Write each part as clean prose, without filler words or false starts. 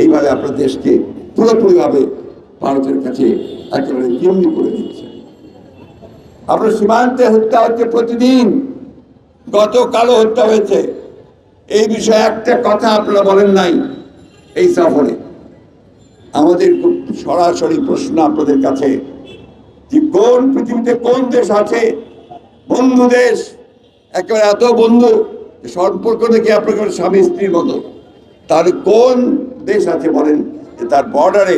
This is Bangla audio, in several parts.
এইভাবে আপনার দেশকে পুরোপুরিভাবে ভারতের কাছে একেবারে জিম্মি করে দিচ্ছে। আপনার সীমান্তে হত্যা হচ্ছে প্রতিদিন, গতকালও হত্যা হয়েছে। এই বিষয়ে একটা কথা আপনারা বলেন নাই এই সফরে। আমাদের সরাসরি প্রশ্ন আপনাদের কাছে যে কোন পৃথিবীতে কোন দেশ আছে বন্ধু দেশ, একেবারে এত বন্ধু সম্পর্ক দেখে আপনার স্বামী স্ত্রীর মতো, তাহলে কোন দেশ আছে বলেন যে তার বর্ডারে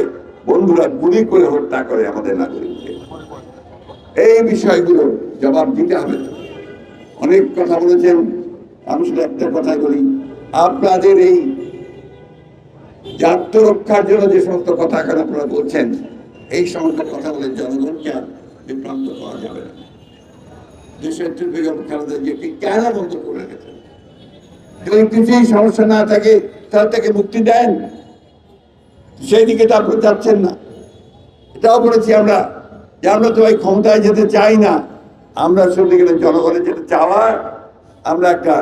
বন্ধুরা গুলি করে হত্যা করে আমাদের নাগরিককে? এই বিষয়গুলো জবাব দিতে হবে। অনেক কথা বলেছেন, আমি শুধু একটা কথাই বলি, আপনাদের এই আত্মরক্ষার জন্য যে সমস্ত কথা এখন আপনারা বলছেন, এই সমস্ত কথা বলে জনগণকে আর বিভ্রান্ত করা যাবে না। দেশের বেগম খালেদা জিয়াকে কেন বন্ধ করে রেখেছেন? যদি কিছুই সমস্যা না থাকে তাহলে তাকে মুক্তি দেন, সেই দিকে তো আপনি যাচ্ছেন না। এটাও বলেছি আমরা যে আমরা তো এই ক্ষমতায় যেতে চাই না, আমরা শুনতে গেলে জনগণের যেটা চাওয়া, আমরা একটা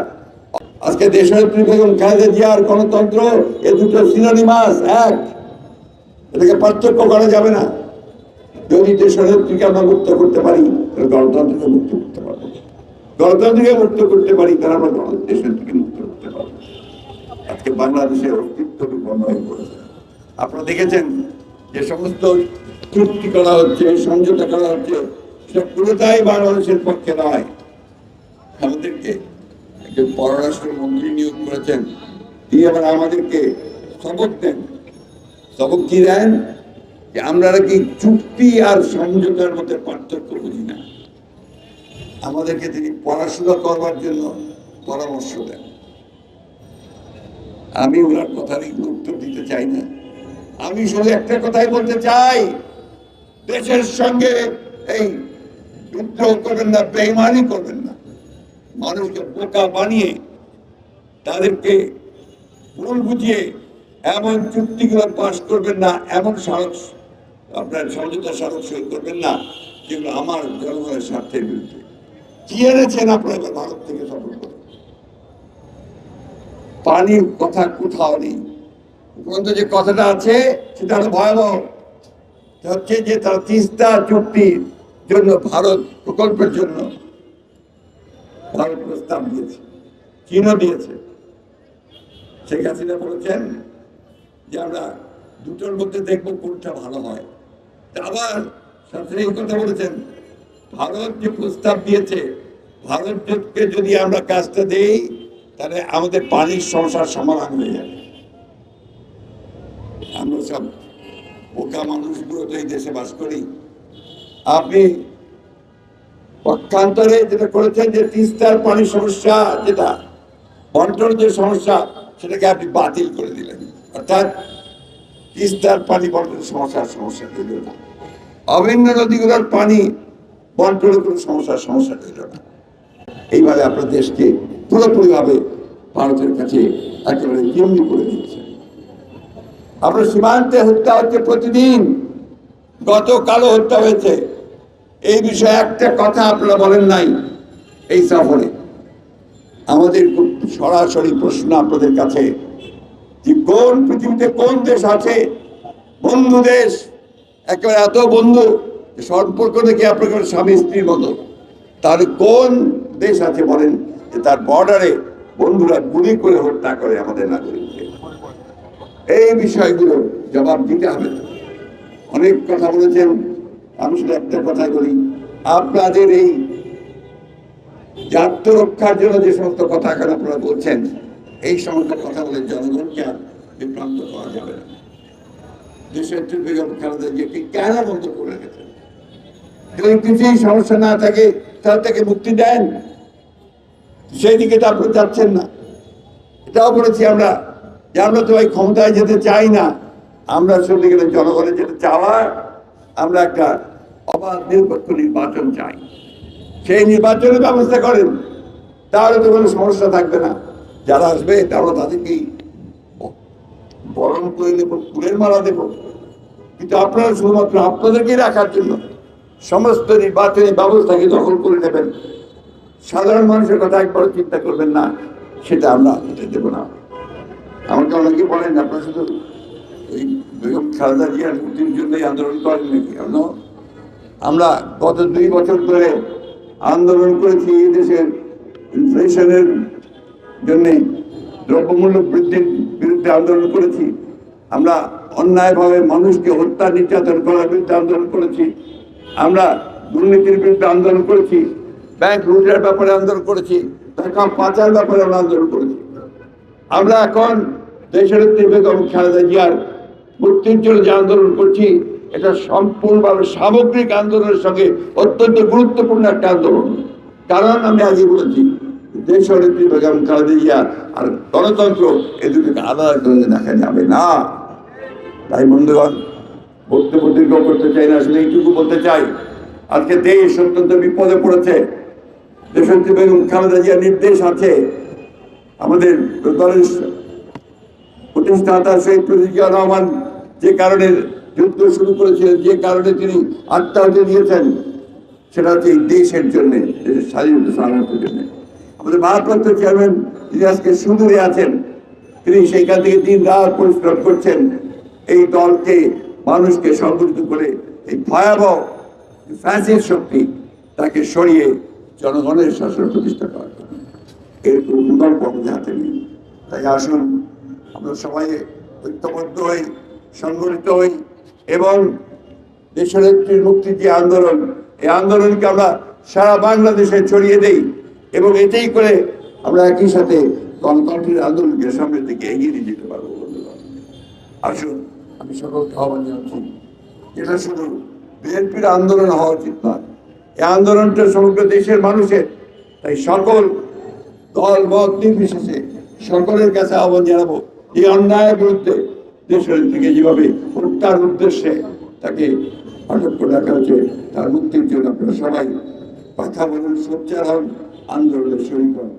আজকে দেশের বেগম খালেদা জিয়ার গণতন্ত্র, এ দুটো সিনোনিমাস এক, এটাকে পার্থক্য করা যাবে না। যদি দেশের নেত্রীকে আমরা মুক্ত করতে পারি তাহলে গণতন্ত্রকে মুক্ত করতে পারবো, গণতন্ত্রকে মুক্ত করতে পারি তাহলে আমরা দেশের থেকে মুক্ত করতে পারবো। আজকে বাংলাদেশের অস্তিত্ব বিপন্ন হয়ে পড়েছে। আপনারা দেখেছেন যে সমস্ত চুক্তি করা হচ্ছে, সমঝোতা করা হচ্ছে, সেটা পুরোটাই বাংলাদেশের পক্ষে নয়। আমাদেরকে একজন পররাষ্ট্রমন্ত্রী নিয়োগ করেছেন, তিনি আবার আমাদেরকে সবক দেন। সবক কি দেন? যে আমরা কি চুক্তি আর সমঝোতার মধ্যে পার্থক্য বুঝি না। আমাদেরকে তিনি পড়াশোনা করবার জন্য পরামর্শ দেন। আমি ওনার কথার উত্তর দিতে চাই না। আমি শুধু একটা কথাই বলতে চাই, দেশের সঙ্গে এই বিদ্রোহ করবেন না, বেঈমানি করবেন না। মানুষকে বোকা বানিয়ে তাদেরকে ভুল বুঝিয়ে এমন চুক্তিগুলো পাশ করবেন না, এমন স্মারক আপনার সমঝোতা স্মারক সই করবেন না যেগুলো আমার জনগণের স্বার্থের বিরুদ্ধে। কি এনেছেন আপনারা ভারত থেকে সফর করে? পানির কথা কোথাও নেই। যে কথাটা আছে সেটা হলো ভয়াবহ, হচ্ছে যে তারা তিস্তা চুক্তির জন্য, ভারত প্রকল্পের জন্য ভারত প্রস্তাব দিয়েছে, চীনও দিয়েছে। শেখ হাসিনা বলেছেন যে আমরা দুটোর মধ্যে দেখবো কোনটা ভালো হয়। আবার সাথে এই কথা বলেছেন, ভারত যে প্রস্তাব দিয়েছে, ভারতকে যদি আমরা কাজটা দেই তাহলে আমাদের পানির সমস্যার সমাধান হয়ে যাবে। আমরা সব বোকা মানুষগুলো তো এই দেশে বাস করি। আপনি পক্ষান্তরে যেটা করেছেন যে তিস্তার পানির সমস্যা, যেটা বন্টন যে সমস্যা, সেটাকে আপনি বাতিল করে দিলেন। অর্থাৎ তিস্তার পানি বন্টনের সমস্যা তৈরি হলো না, অভিন্ন নদীগুলোর পানি বন্টনের কোনো সমস্যা তৈরি হলো না। এইভাবে আপনার দেশকে পুরোপুরিভাবে ভারতের কাছে একেবারে জিম্মি করে দিচ্ছে। আপনার সীমান্তে হত্যা হচ্ছে প্রতিদিন, গতকালও হত্যা হয়েছে। এই বিষয়ে একটা কথা আপনারা বলেন নাই এই সফরে। আমাদের সরাসরি প্রশ্ন আপনাদের কাছে যে কোন পৃথিবীতে কোন দেশ আছে বন্ধু দেশ, একেবারে এত বন্ধু সম্পর্ক দেখে আপনার স্বামী স্ত্রীর মতো, তাহলে কোন দেশ আছে বলেন যে তার বর্ডারে বন্ধুরা গুলি করে হত্যা করে আমাদের নাগরিককে? এই বিষয়গুলো জবাব দিতে হবে। অনেক কথা বলেছেন, আমি শুধু একটা কথাই বলি, আপনাদের এই আত্মরক্ষার জন্য যে সমস্ত কথা এখন আপনারা বলছেন, এই সমস্ত কথা বলে জনগণকে আর বিভ্রান্ত করা যাবে না। দেশের বেগম খালেদা জিয়াকে কেন বন্ধ করে রেখেছেন? যদি কিছুই সমস্যা না থাকে তাহলে তাকে মুক্তি দেন, সেই দিকে তো আপনি যাচ্ছেন না। এটাও বলেছি আমরা যে আমরা তো এই ক্ষমতায় যেতে চাই না, আমরা শুনতে গেলে জনগণের যেটা চাওয়া, আমরা একটা অবাধ নিরপেক্ষ নির্বাচন চাই। সেই নির্বাচনের ব্যবস্থা করেন, তাহলে তো কোনো সমস্যা থাকবে না। যারা আসবে তারা তাদেরকেই বরণ করে নেব, ফুলের মালা দেব। কিন্তু আপনারা শুধুমাত্র আপনাদেরকেই রাখার জন্য সমস্ত নির্বাচনী ব্যবস্থাকে দখল করে নেবেন, সাধারণ মানুষের কথা একবার চিন্তা করবেন না, সেটা আমরা হতে দেব না। আমাকে অনেকে বলেন আপনারা শুধু ওই বেগম খালেদা জিয়ার মুক্তির জন্যই আন্দোলন করেন নাকি? আমরা গত 2 বছর ধরে আন্দোলন করেছি এই দেশের ইনফ্লেশনের জন্য, দ্রব্যমূল্য বৃদ্ধির বিরুদ্ধে আন্দোলন করেছি, আমরা অন্যায়ভাবে মানুষকে হত্যা নির্যাতন করার বিরুদ্ধে আন্দোলন করেছি, আমরা দুর্নীতির বিরুদ্ধে আন্দোলন করেছি, ব্যাংক লুটের ব্যাপারে আন্দোলন করেছি, টাকা পাচার ব্যাপারে আমরা আন্দোলন করেছি। আমরা এখন দেশনেত্রী বেগম খালেদা জিয়ার মুক্তির জন্য যে আন্দোলন করছি, এটা সম্পূর্ণভাবে সামগ্রিক আন্দোলনের সঙ্গে অত্যন্ত গুরুত্বপূর্ণ একটা আন্দোলন। কারণ আমি আগে বলেছি, দেশনেত্রী বেগম খালেদা জিয়া আর গণতন্ত্র এই দুটোকে আলাদা করে দেখা যাবে না। তাই বন্ধুগণ, বক্তব্য দীর্ঘ করতে চাই না, আসলে এইটুকু বলতে চাই, আজকে দেশ অত্যন্ত বিপদে পড়েছে। দেশনেত্রী বেগম খালেদা জিয়ার নির্দেশ আছে, আমাদের দলের প্রতিষ্ঠাতা শহীদ প্রেসিডেন্ট জিয়াউর রহমান যে কারণে যুদ্ধ শুরু করেছিলেন, যে কারণে তিনি আত্মহত্যা দিয়েছেন, সেটা হচ্ছে এই দেশের জন্য, দেশের স্বাধীনতা সাধারণের জন্য। আমাদের ভারপ্রাপ্ত চেয়ারম্যান যিনি আজকে সুদূরে আছেন, তিনি সেইখান থেকে দিন রাত পরিশ্রম করছেন এই দলকে, মানুষকে সংগঠিত করে এই ভয়াবহ ফ্যাসিস্ট শক্তি তাকে সরিয়ে জনগণের শাসন প্রতিষ্ঠা করার জন্য। এর কোনো বিকল্প আমাদের হাতে নেই। তাই আসুন আমরা সবাই ঐক্যবদ্ধ হই, সংগঠিত হই এবং দেশনেত্রীর মুক্তির যে আন্দোলন, এই আন্দোলনকে আমরা সারা বাংলাদেশে ছড়িয়ে দেই এবং এটাই করে আমরা একই সাথে গণতন্ত্রের আন্দোলনকে সামনের দিকে এগিয়ে নিয়ে যেতে পারবো। আসুন, আমি সকলকে আহ্বান জানাচ্ছি, এটা শুধু বিএনপির আন্দোলন হওয়া উচিত নয়, এই আন্দোলনটা সমগ্র দেশের মানুষের। তাই সকল দল মত নির্বিশেষে সকলের কাছে আহ্বান জানাবো, এই অন্যায়ের বিরুদ্ধে দেশের থেকে যেভাবে হত্যার উদ্দেশ্যে তাকে আটক করে রাখা হয়েছে, তার মুক্তির জন্য আপনারা সবাই কথা বলুন, সোচ্চার হন, আন্দোলনের শরীক হন।